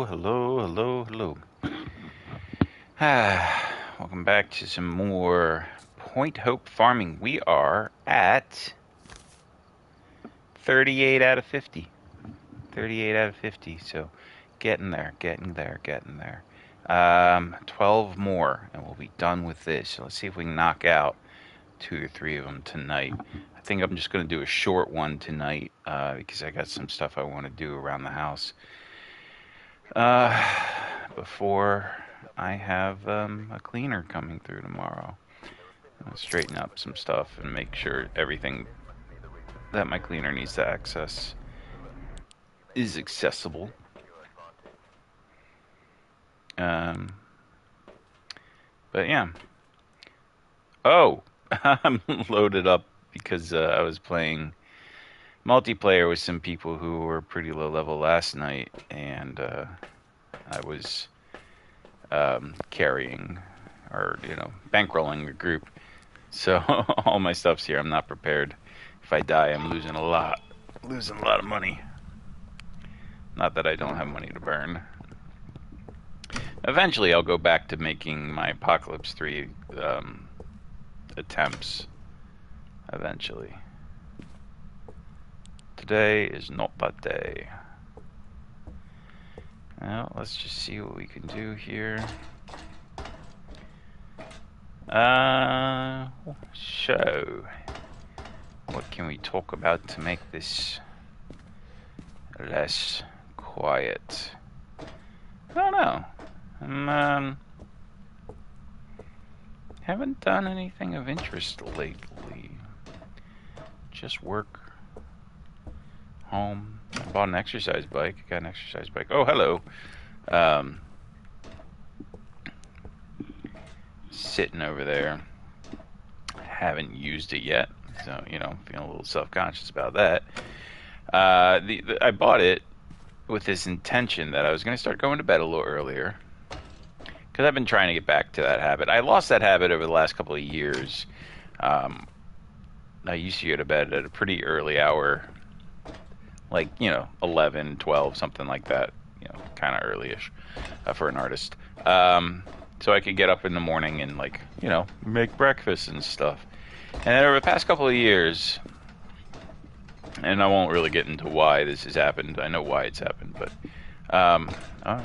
hello. Welcome back to some more Point Hope farming. We are at 38 out of 50. 38 out of 50, so getting there. 12 more, and we'll be done with this. So let's see if we can knock out 2 or 3 of them tonight. I think I'm just going to do a short one tonight because I got some stuff I want to do around the house before I have a cleaner coming through tomorrow. I'll straighten up some stuff and make sure everything that my cleaner needs to access is accessible. But yeah. Oh, I'm loaded up because I was playing multiplayer with some people who were pretty low level last night, and I was carrying or bankrolling a group. So all my stuff's here. I'm not prepared. If I die, I'm losing a lot of money. Not that I don't have money to burn. Eventually, I'll go back to making my Apocalypse 3 attempts. Eventually. Today is not that day. Well, let's just see what we can do here. So, what can we talk about to make this less quiet? I don't know. Haven't done anything of interest lately. Just work, home. I bought an exercise bike. Got an exercise bike. Oh, hello. Sitting over there. Haven't used it yet, so feeling a little self-conscious about that. I bought it with this intention that I was going to start going to bed a little earlier, because I've been trying to get back to that habit. I lost that habit over the last couple of years. I used to go to bed at a pretty early hour, like 11, 12, something like that. Kind of early-ish for an artist. So I could get up in the morning and make breakfast and stuff. And then over the past couple of years, and I won't really get into why this has happened. I know why it's happened, but I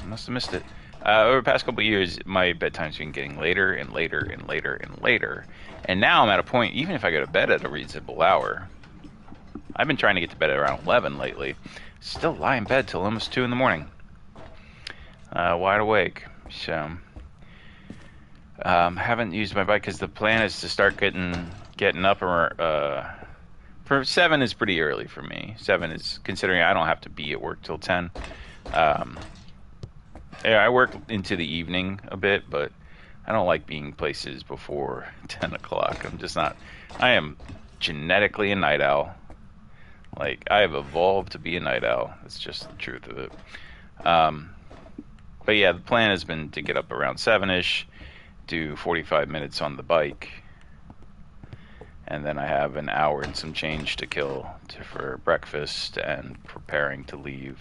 must have missed it. Over the past couple of years, my bedtime's been getting later and later and later and later. And now I'm at a point, even if I go to bed at a reasonable hour, I've been trying to get to bed at around 11 lately, still lie in bed till almost 2 in the morning. Wide awake. So haven't used my bike because the plan is to start getting up for 7 is pretty early for me. 7 is, considering I don't have to be at work till 10. Yeah, I work into the evening a bit, but I don't like being places before 10 o'clock. I'm just not. I am genetically a night owl. Like, I have evolved to be a night owl. That's just the truth of it. But yeah, the plan has been to get up around 7-ish, do 45 minutes on the bike, and then I have an hour and some change to kill for breakfast and preparing to leave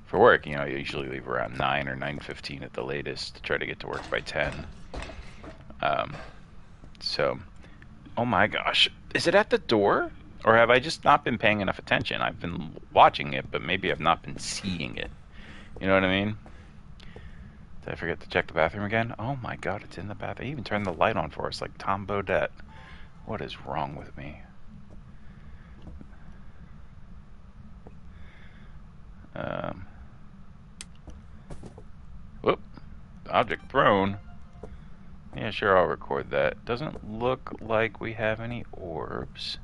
for work. I usually leave around 9 or 9:15 at the latest to try to get to work by 10. So, oh my gosh, is it at the door? Or have I just not been paying enough attention? I've been watching it, but maybe I've not been seeing it. You know what I mean? Did I forget to check the bathroom again? Oh my god, it's in the bathroom. They even turned the light on for us like Tom Bodette. What is wrong with me? Whoop. Object thrown. Yeah, sure, I'll record that. Doesn't look like we have any orbs.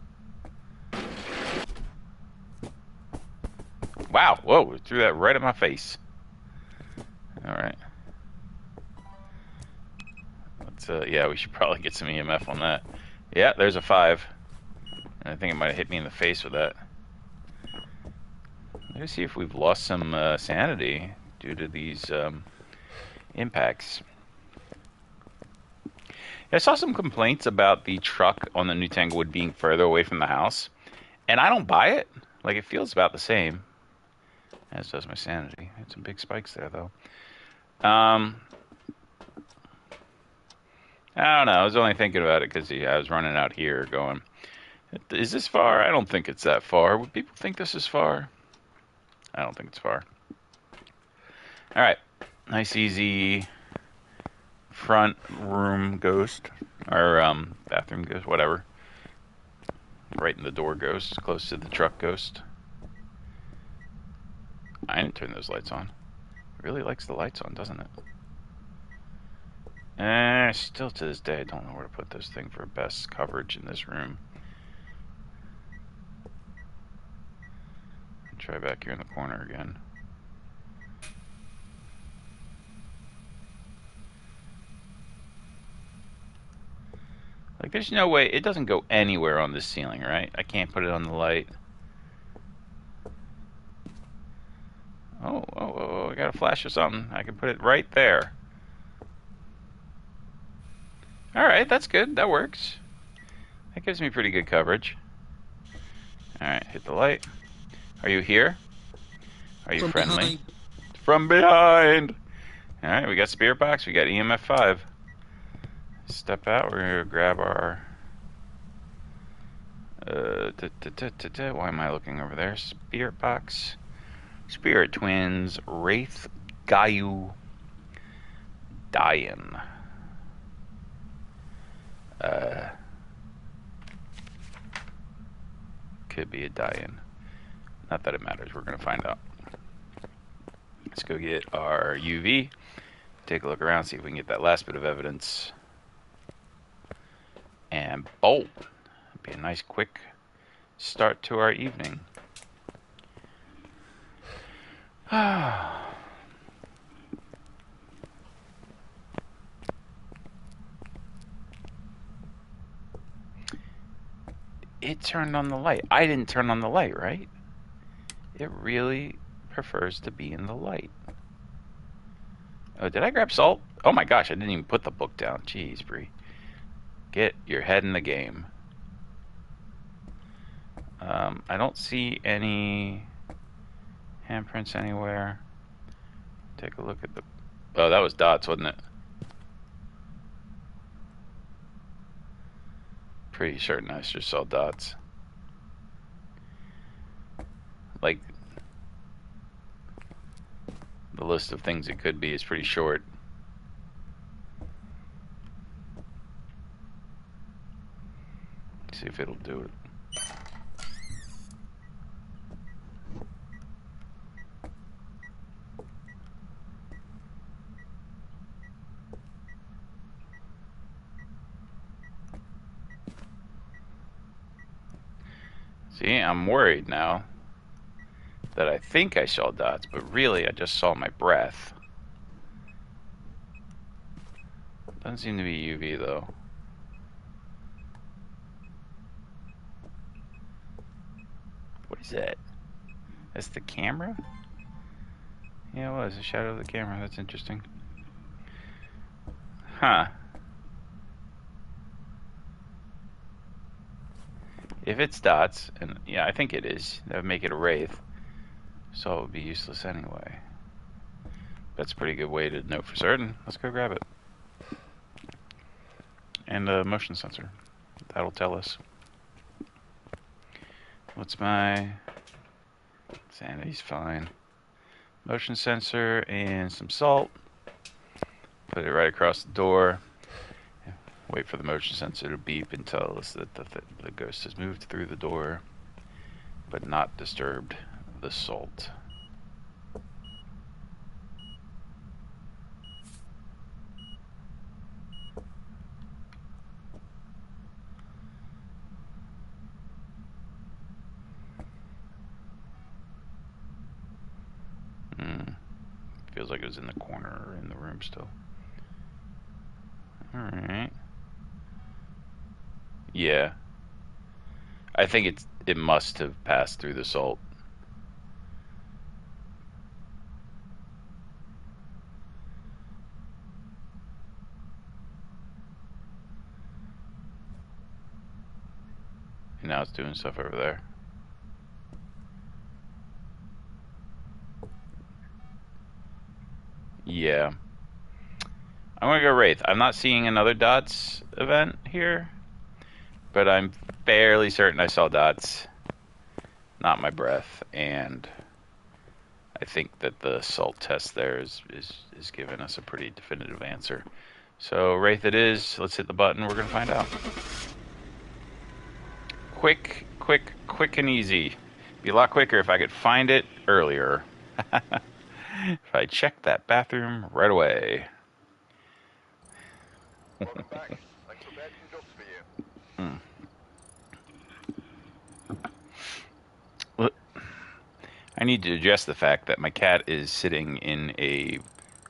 Wow, whoa, it threw that right at my face. Alright. Let's, yeah, we should probably get some EMF on that. Yeah, there's a 5. And I think it might have hit me in the face with that. Let's see if we've lost some sanity due to these impacts. I saw some complaints about the truck on the new Tanglewood being further away from the house. And I don't buy it. Like, it feels about the same. As does my sanity. Had some big spikes there, though. I don't know. I was only thinking about it because I was running out here going, is this far? I don't think it's that far. Would people think this is far? I don't think it's far. All right. Nice, easy front room ghost. Or bathroom ghost, whatever. Right in the door ghost. Close to the truck ghost. I didn't turn those lights on. It really likes the lights on, doesn't it? Still to this day, I don't know where to put this thing for best coverage in this room. Try back here in the corner again. Like, there's no way, it doesn't go anywhere on this ceiling, right? I can't put it on the light. Oh, I got a flash of something. I can put it right there. Alright, that's good. That works. That gives me pretty good coverage. Alright, hit the light. Are you here? Are you friendly? Behind. From behind! Alright, we got Spirit Box, we got EMF 5. Step out, we're gonna grab our... Why am I looking over there? Spirit Box. Spirit Twins. Wraith. Gayu. Dian. Could be a Dian. Not that it matters, we're gonna find out. Let's go get our UV. Take a look around, see if we can get that last bit of evidence. And bolt. Be a nice quick start to our evening. It turned on the light. I didn't turn on the light, right? It really prefers to be in the light. Oh, did I grab salt? Oh my gosh, I didn't even put the book down. Jeez, Bree. Get your head in the game. I don't see any handprints anywhere. Take a look at the... Oh, that was dots, wasn't it? Pretty certain I just saw dots. Like, the list of things it could be is pretty short. See if it'll do it. See, I'm worried now that I think I saw dots, but really I just saw my breath. Doesn't seem to be UV though. What is that? That's the camera? Yeah, it was a shadow of the camera. That's interesting. Huh. If it's dots, and yeah, I think it is, that would make it a wraith. So it would be useless anyway. That's a pretty good way to know for certain. Let's go grab it. And a motion sensor. That'll tell us. What's my... Sanity's fine. Motion sensor and some salt. Put it right across the door. Wait for the motion sensor to beep and tell us that the ghost has moved through the door, but not disturbed the salt. Feels like it was in the corner or in the room still. Alright. Yeah. I think it must have passed through the salt. And now it's doing stuff over there. Yeah. I'm gonna go Wraith. I'm not seeing another Dots event here, but I'm fairly certain I saw Dots, not my breath, and I think that the salt test there is giving us a pretty definitive answer. So Wraith it is. Let's hit the button. We're gonna find out. Quick, quick, quick and easy. Be a lot quicker if I could find it earlier. If I checked that bathroom right away. I need to address the fact that my cat is sitting in a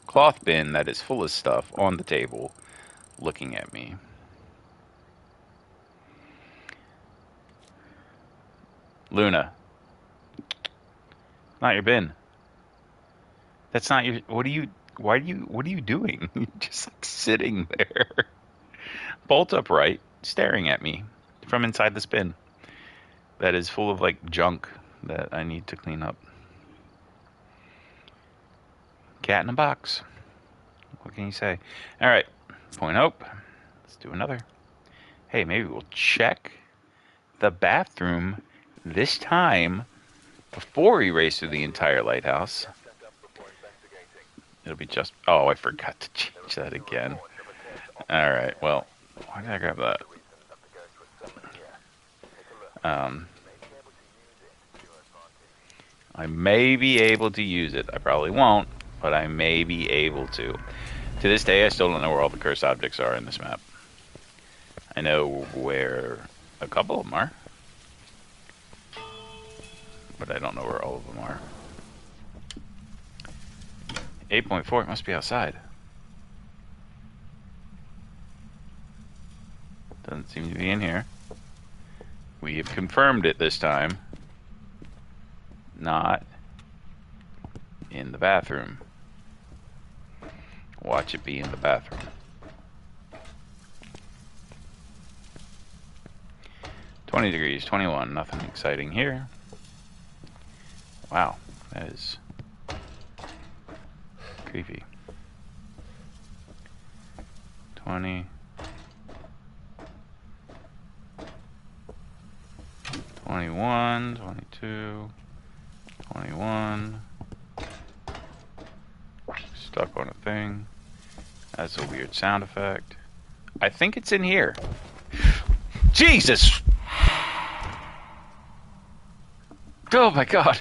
cloth bin that is full of stuff on the table, looking at me. Luna, not your bin. That's not your. What are you? Why do you? What are you doing? You're just like sitting there, bolt upright, staring at me from inside this bin that is full of like junk that I need to clean up. Cat in a box. What can you say? All right, point hope. Let's do another. Hey, maybe we'll check the bathroom this time before we race through the entire lighthouse. It'll be just... Oh, I forgot to change that again. Alright, well, why did I grab that? I may be able to use it. I probably won't, but I may be able to. To this day, I still don't know where all the cursed objects are in this map. I know where a couple of them are, but I don't know where all of them are. 8.4, it must be outside. Doesn't seem to be in here. We have confirmed it this time. Not in the bathroom. Watch it be in the bathroom. -20 degrees, 21, nothing exciting here. Wow, that is creepy. 20, 21, 22, 21. Stuck on a thing. That's a weird sound effect. I think it's in here. Jesus! Oh my god.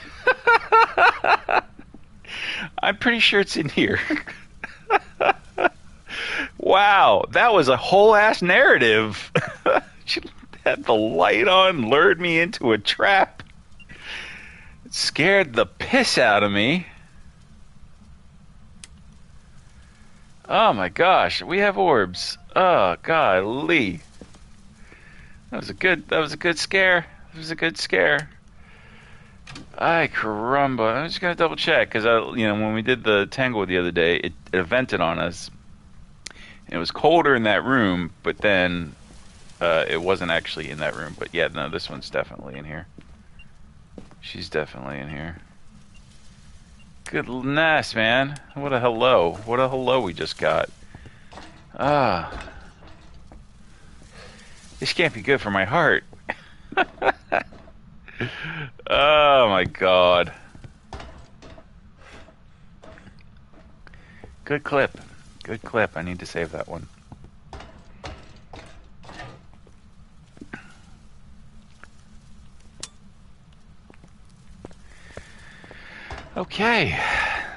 I'm pretty sure it's in here. Wow, that was a whole ass narrative. She had the light on, lured me into a trap. It scared the piss out of me. Oh my gosh, we have orbs. Oh golly. That was a good scare. It was a good scare. Ay caramba. I'm just gonna double check because when we did the tangle the other day, it vented on us. And it was colder in that room, but then it wasn't actually in that room. But yeah, no, this one's definitely in here. She's definitely in here. Goodness, man. What a hello. What a hello we just got. Ah. This can't be good for my heart. Oh my god. Good clip. Good clip. I need to save that one. Okay.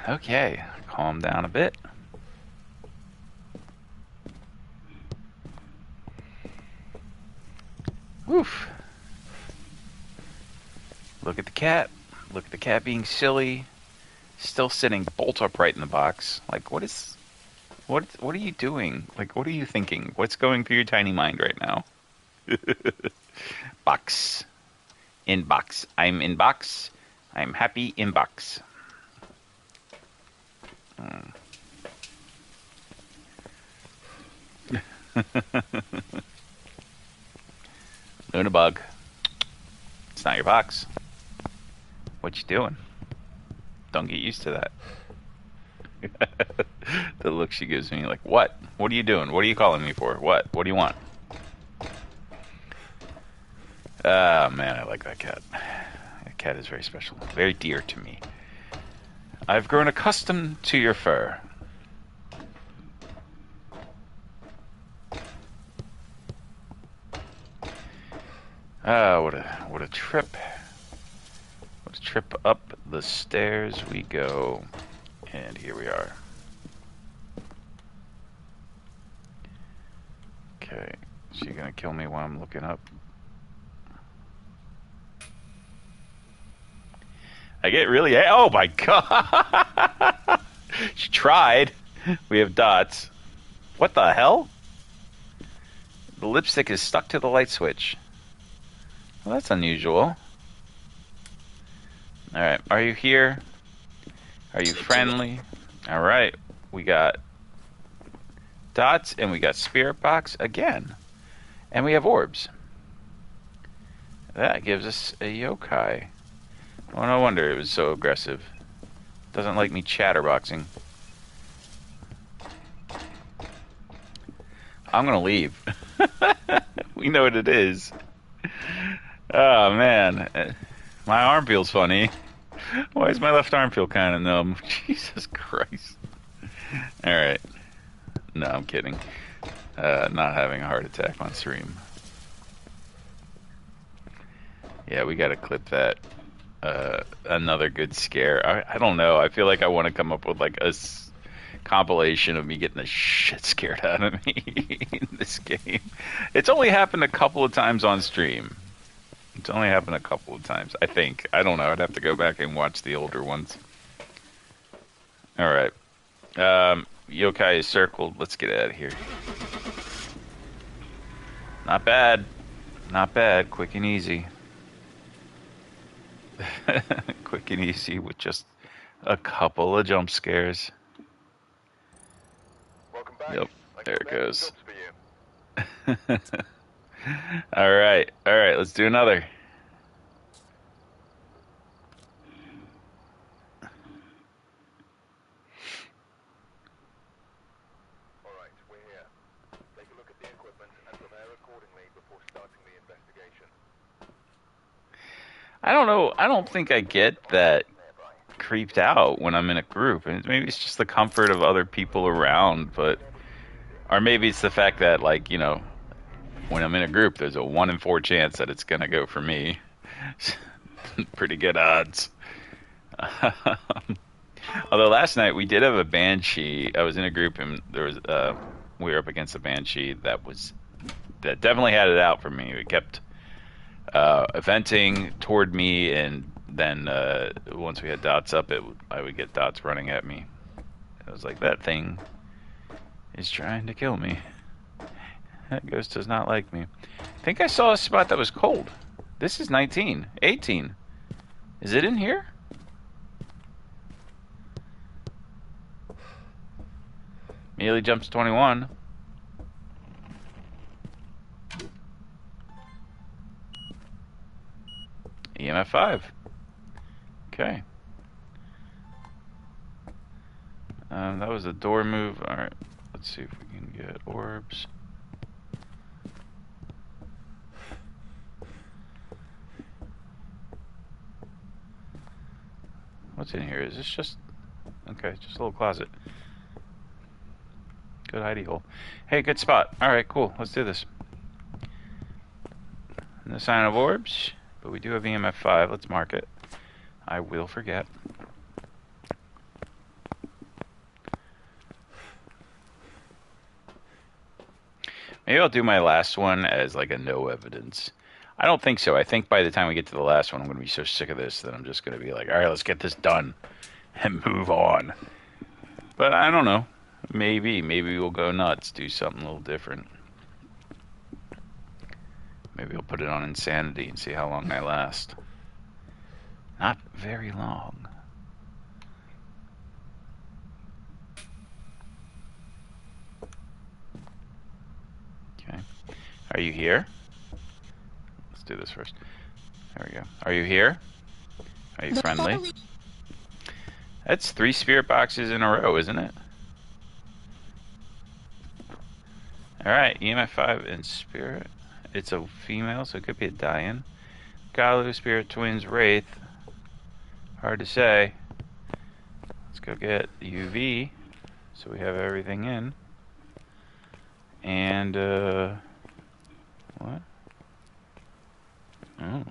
Okay. Calm down a bit. Woof. Look at the cat. Look at the cat being silly. Still sitting bolt upright in the box. Like, what are you doing? Like, what are you thinking? What's going through your tiny mind right now? Box. In box. I'm in box. I'm happy in box. Luna bug. It's not your box. What you doing? Don't get used to that. The look she gives me, like, what? What are you doing? What are you calling me for? What? What do you want? Ah, man, I like that cat. That cat is very special. Very dear to me. I've grown accustomed to your fur. Ah, what a trip. What a trip up the stairs we go. And here we are. Okay. Is she gonna kill me while I'm looking up? I get really... Oh my god! She tried. We have dots. What the hell? The lipstick is stuck to the light switch. Well, that's unusual. Alright, are you here? Are you friendly? Alright, we got dots and we got spirit box again. And we have orbs. That gives us a yokai. Oh, no wonder it was so aggressive. Doesn't like me chatterboxing. I'm gonna leave. We know what it is. Oh, man. My arm feels funny. Why does my left arm feel kind of numb? Jesus Christ. Alright. No, I'm kidding. Not having a heart attack on stream. Yeah, we gotta clip that. Another good scare. I don't know. I feel like I want to come up with like a compilation of me getting the shit scared out of me in this game. It's only happened a couple of times on stream. It's only happened a couple of times, I think. I don't know. I'd have to go back and watch the older ones. Alright. Yokai is circled. Let's get out of here. Not bad. Not bad. Quick and easy. Quick and easy with just a couple of jump scares. Welcome back. Yep, there it goes. Alright, let's do another. Alright, we're here. Take a look at the equipment and prepare accordingly before starting the investigation. I don't know, I don't think I get that creeped out when I'm in a group. And maybe it's just the comfort of other people around, but... Or maybe it's the fact that, like, you know, when I'm in a group, there's a 1 in 4 chance that it's gonna go for me. Pretty good odds. Although last night we did have a banshee. I was in a group and there was we were up against a banshee that definitely had it out for me. It kept venting toward me, and then once we had dots up, I would get dots running at me. I was like, that thing is trying to kill me. That ghost does not like me. I think I saw a spot that was cold. This is 19. 18. Is it in here? Melee jumps 21. EMF 5. Okay. That was a door move. Alright. Let's see if we can get orbs. What's in here? Is this just... Okay, just a little closet. Good hidey hole. Hey, good spot. Alright, cool. Let's do this. No sign of orbs, but we do have EMF 5. Let's mark it. I will forget. Maybe I'll do my last one as like a no evidence. I don't think so. I think by the time we get to the last one, I'm going to be so sick of this that I'm just going to be like, all right, let's get this done and move on. But I don't know. Maybe we'll go nuts, do something a little different. Maybe I'll put it on insanity and see how long I last. Not very long. Okay. Are you here? Let's do this first. There we go. Are you here? Are you friendly? That's 3 spirit boxes in a row, isn't it? Alright, EMF 5 and spirit. It's a female, so it could be a die-in. Galu, spirit, twins, wraith. Hard to say. Let's go get UV, so we have everything in. And, what? Oh.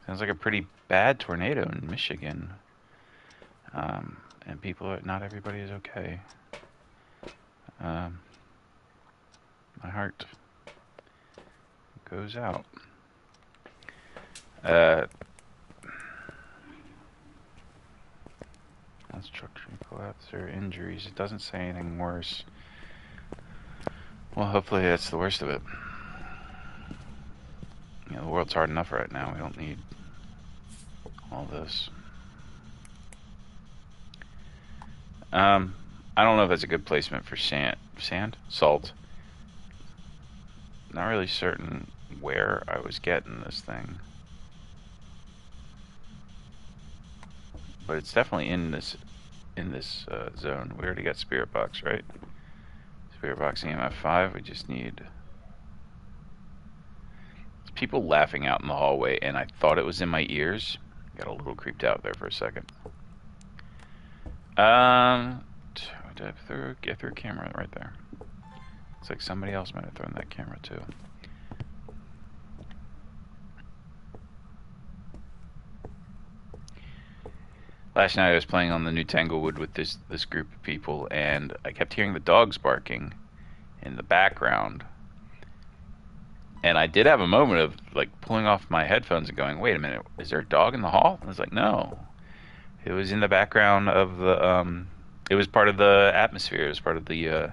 Sounds like a pretty bad tornado in Michigan. And not everybody is okay. My heart goes out. Structure collapse or injuries. It doesn't say anything worse. Well, hopefully that's the worst of it. You know, the world's hard enough right now. We don't need all this. I don't know if that's a good placement for sand? Salt. Not really certain where I was getting this thing. But it's definitely in this zone. We already got Spirit Box, right? Spirit Box EMF 5. We just need... There's people laughing out in the hallway, and I thought it was in my ears. Got a little creeped out there for a second. Get through a camera right there. Looks like somebody else might have thrown that camera too. Last night I was playing on the new Tanglewood with this group of people, and I kept hearing the dogs barking in the background. And I did have a moment of like pulling off my headphones and going, "Wait a minute, is there a dog in the hall?" And I was like, "No, it was in the background of the it was part of the atmosphere. It was part of the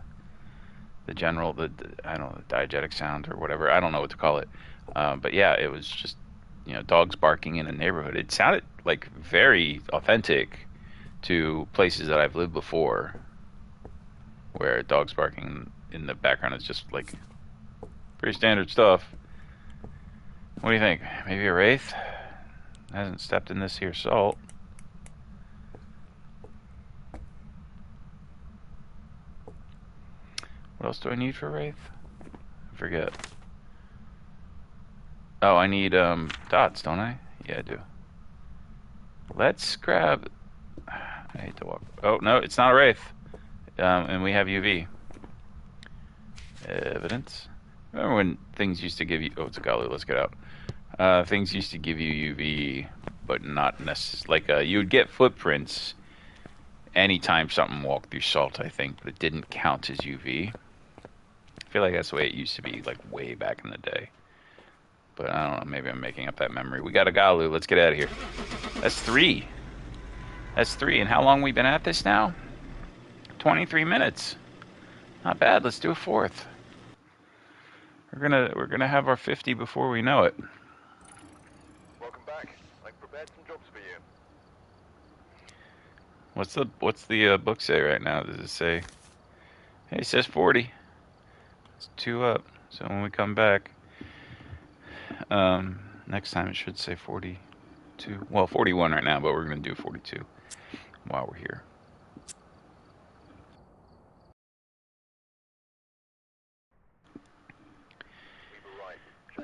general, I don't know, the diegetic sound or whatever. I don't know what to call it. But yeah, it was just, you know, dogs barking in a neighborhood. It sounded like very authentic to places that I've lived before, where dogs barking in the background is just like pretty standard stuff. What do you think? Maybe a wraith? Hasn't stepped in this here salt. What else do I need for wraith? I forget. Oh, I need dots, don't I? Yeah, I do. Let's grab... I hate to walk... Oh, no, it's not a wraith. And we have UV. Evidence. Remember when things used to give you... Oh, it's a Galu, let's get out. Things used to give you UV, but not necessarily... Like, you would get footprints anytime something walked through salt, I think, but it didn't count as UV. I feel like that's the way it used to be, like, way back in the day. But I don't know, maybe I'm making up that memory. We got a Galu, let's get out of here. That's 3. That's 3, and how long we been at this now? 23 minutes. Not bad, let's do a 4th. We're gonna have our 50 before we know it. Welcome back. I've prepared some jobs for you. What's the book say right now? Does it say... Hey, it says 40. It's 2 up. So when we come back, next time it should say 42. Well, 41 right now, but we're going to do 42 while we're here.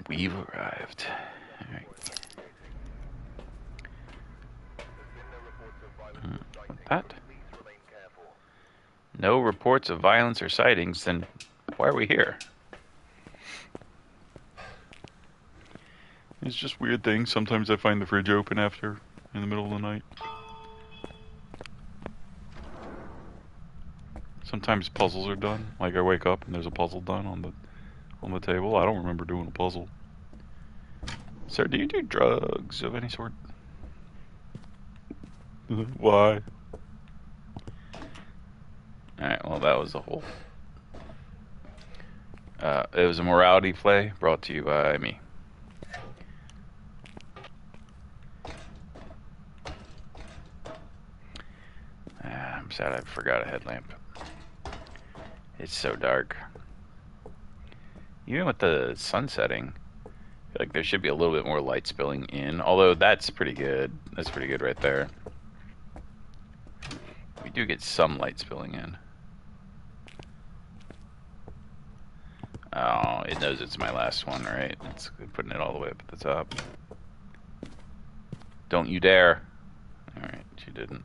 We've arrived. All right. That? No reports of violence or sightings, then why are we here? It's just weird things. Sometimes I find the fridge open in the middle of the night. Sometimes puzzles are done. Like I wake up and there's a puzzle done on the table. I don't remember doing a puzzle. Sir, do you do drugs of any sort? Why? Alright, well that was the whole... it was a morality play brought to you by me. I'm sad I forgot a headlamp. It's so dark. Even with the sun setting, I feel like there should be a little bit more light spilling in. Although that's pretty good. That's pretty good right there. do get some light spilling in. Oh, it knows it's my last one, right? It's putting it all the way up at the top. Don't you dare. Alright, she didn't.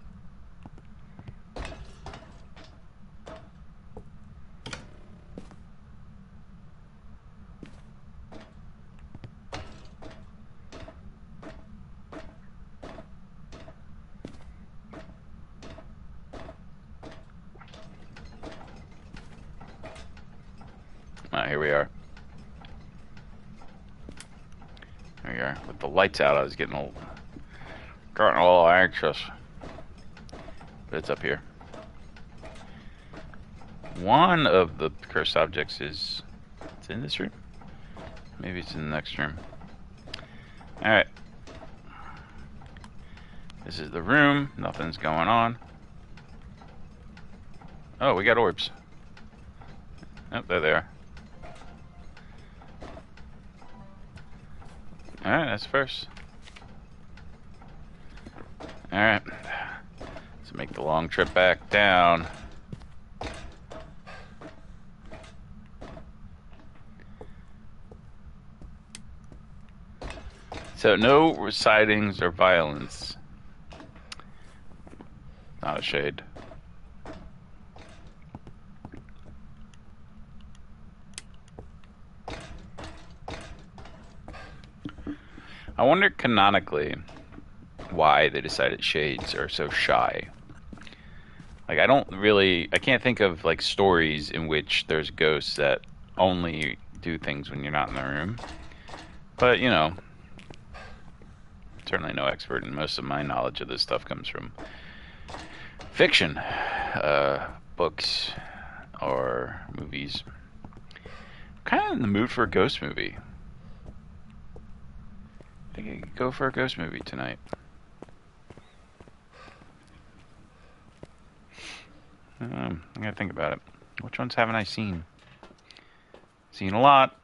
Here we are. There we are. With the lights out, I was getting a little anxious. But it's up here. One of the cursed objects is... It's in this room? Maybe it's in the next room. Alright. This is the room. Nothing's going on. Oh, we got orbs. Oh, there they are. Alright, that's first. Alright. Let's make the long trip back down. So, no sightings or violence. Not a shade. I wonder canonically why they decided shades are so shy. Like, I can't think of like stories in which there's ghosts that only do things when you're not in the room. But, you know, certainly no expert, and most of my knowledge of this stuff comes from fiction, books, or movies. I'm kind of in the mood for a ghost movie. I think I could go for a ghost movie tonight. I gotta think about it. Which ones haven't I seen? Seen a lot.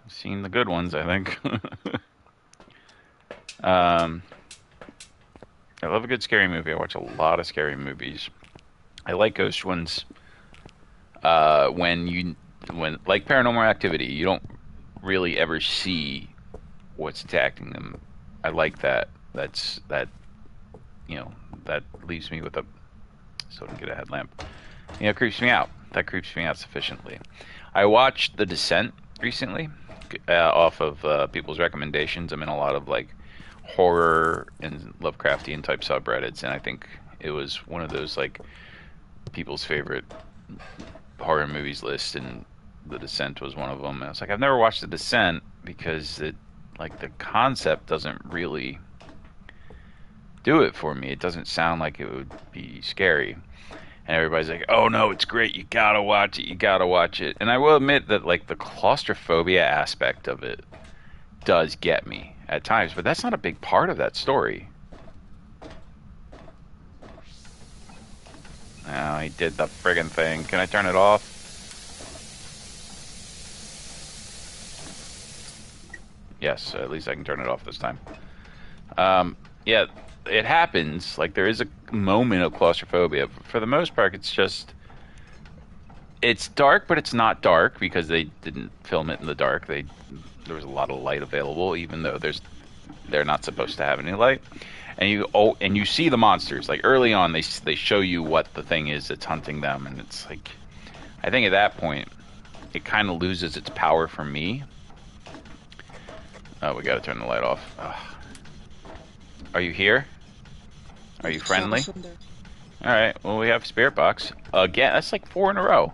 I've seen the good ones, I think. I love a good scary movie. I watch a lot of scary movies. I like ghost ones. When like Paranormal Activity, you don't really ever see what's attacking them. I like that. That leaves me with a... So I can get a headlamp. It creeps me out. That creeps me out sufficiently. I watched The Descent recently, off of people's recommendations. I'm in a lot of like horror and Lovecraftian type subreddits, and I think it was one of those like people's favorite horror movies list, and The Descent was one of them. And I was like, I've never watched The Descent because the concept doesn't really do it for me. It doesn't sound like it would be scary. And everybody's like, oh no, it's great, you gotta watch it. And I will admit that like the claustrophobia aspect of it does get me at times, but that's not a big part of that story. Oh, he did the friggin' thing. Can I turn it off? Yes, at least I can turn it off this time. Yeah, it happens. Like, there is a moment of claustrophobia. For the most part, it's dark, but it's not dark because they didn't film it in the dark. There was a lot of light available, even though they're not supposed to have any light. And you see the monsters. Like, early on, they show you what the thing is that's hunting them, and it's like, I think at that point, it kind of loses its power for me. Oh, we gotta turn the light off. Ugh. Are you here? Are you friendly? Alright, well, we have Spirit Box. Again, that's like 4 in a row.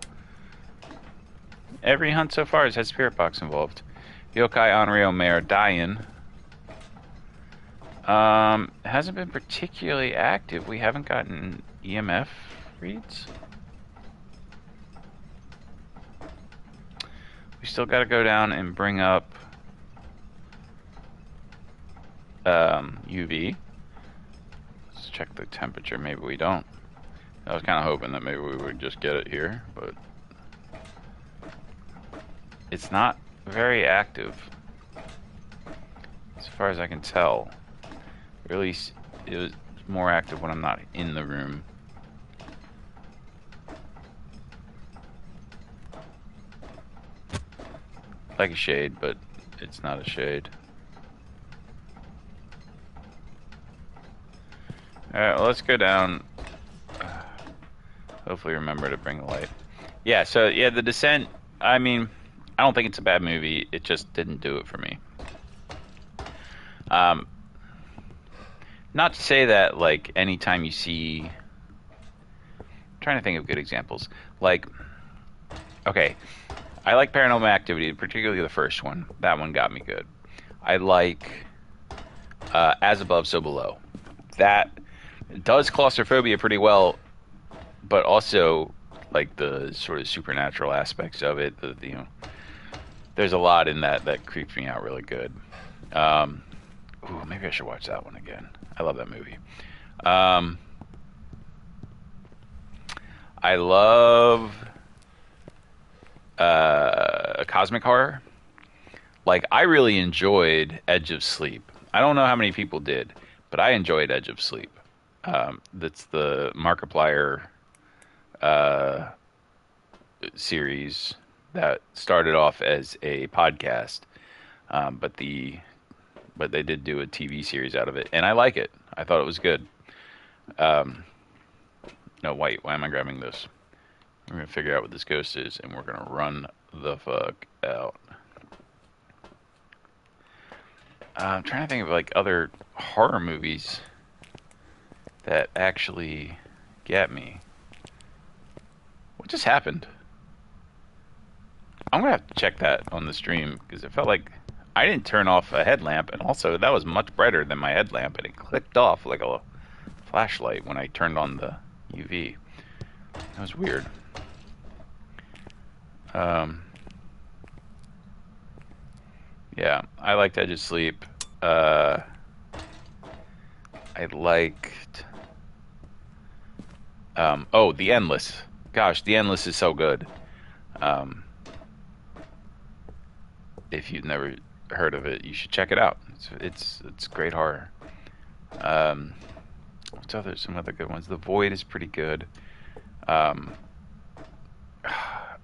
Every hunt so far has had Spirit Box involved. Yokai Onryo Mayor Dian. Hasn't been particularly active. We haven't gotten EMF reads. We still gotta go down and bring up UV. Let's check the temperature. Maybe we don't. I was kind of hoping that maybe we would just get it here, but it's not very active as far as I can tell. Or at least it was It's more active when I'm not in the room. Like a shade, but it's not a shade. Alright, well, let's go down. Hopefully remember to bring the light. Yeah, so, yeah, The Descent, I mean, I don't think it's a bad movie. It just didn't do it for me. Not to say that, like, anytime you see... I'm trying to think of good examples. Like, okay, I like Paranormal Activity, particularly the first one. That one got me good. I like As Above, So Below. That does claustrophobia pretty well, but also like the sort of supernatural aspects of it. You know, there's a lot in that creeps me out really good. Ooh, maybe I should watch that one again. I love that movie. I love cosmic horror. Like, I really enjoyed Edge of Sleep. I don't know how many people did, but I enjoyed Edge of Sleep. That's the Markiplier series that started off as a podcast, but they did do a TV series out of it, and I like it. I thought it was good. No, wait, why am I grabbing this? We're gonna figure out what this ghost is, and we're gonna run the fuck out. I'm trying to think of like other horror movies that actually get me. What just happened? I'm gonna have to check that on the stream because it felt like I didn't turn off a headlamp, and also that was much brighter than my headlamp, and it clicked off like a flashlight when I turned on the UV. That was weird. Yeah, I liked Edge of Sleep. I liked. Oh, The Endless. Gosh, The Endless is so good. If you've never heard of it, you should check it out. It's great horror. What's some other good ones? The Void is pretty good. I'm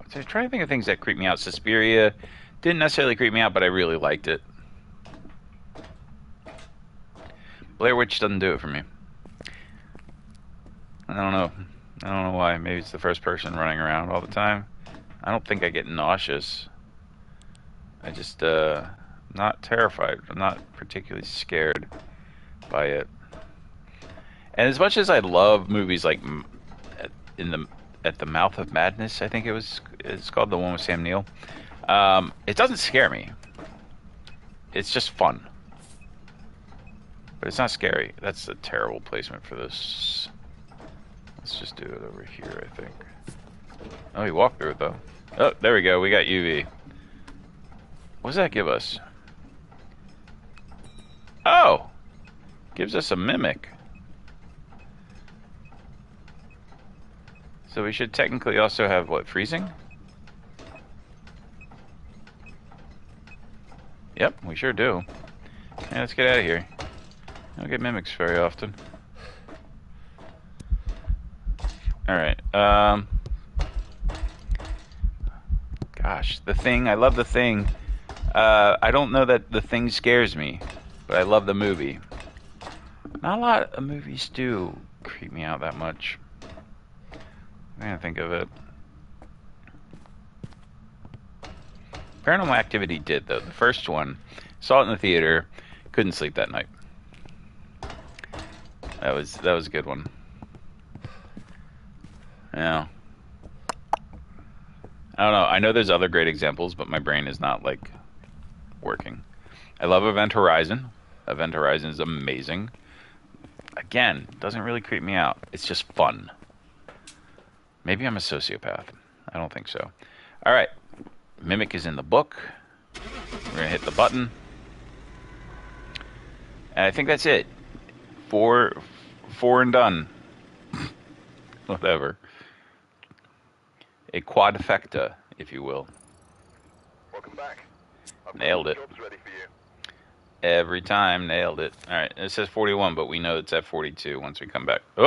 trying to think of things that creep me out. Suspiria didn't necessarily creep me out, but I really liked it. Blair Witch doesn't do it for me. I don't know. I don't know why. Maybe it's the first person running around all the time. I don't think I get nauseous. I just, not terrified. I'm not particularly scared by it. And as much as I love movies like At the Mouth of Madness, I think it's called, the one with Sam Neill. It doesn't scare me. It's just fun. But it's not scary. That's a terrible placement for this. Let's just do it over here, I think. Oh, he walked through it, though. Oh, there we go. We got UV. What does that give us? Oh! Gives us a mimic. So we should technically also have, what, freezing? Yep, we sure do. Yeah, let's get out of here. I don't get mimics very often. Alright, gosh, The Thing. I love The Thing. I don't know that The Thing scares me, but I love the movie. Not a lot of movies do creep me out that much. I'm trying to think of it. Paranormal Activity did, though. The first one, saw it in the theater, couldn't sleep that night. That was a good one. Yeah. I don't know. I know there's other great examples, but my brain is not, like, working. I love Event Horizon. Event Horizon is amazing. Again, doesn't really creep me out. It's just fun. Maybe I'm a sociopath. I don't think so. All right. Mimic is in the book. We're going to hit the button. And I think that's it. Four and done. Whatever. A quadfecta, if you will. Welcome back. I've got Nailed some it. jobs ready for you. Every time, nailed it. All right, it says 41, but we know it's at 42 once we come back. Oh,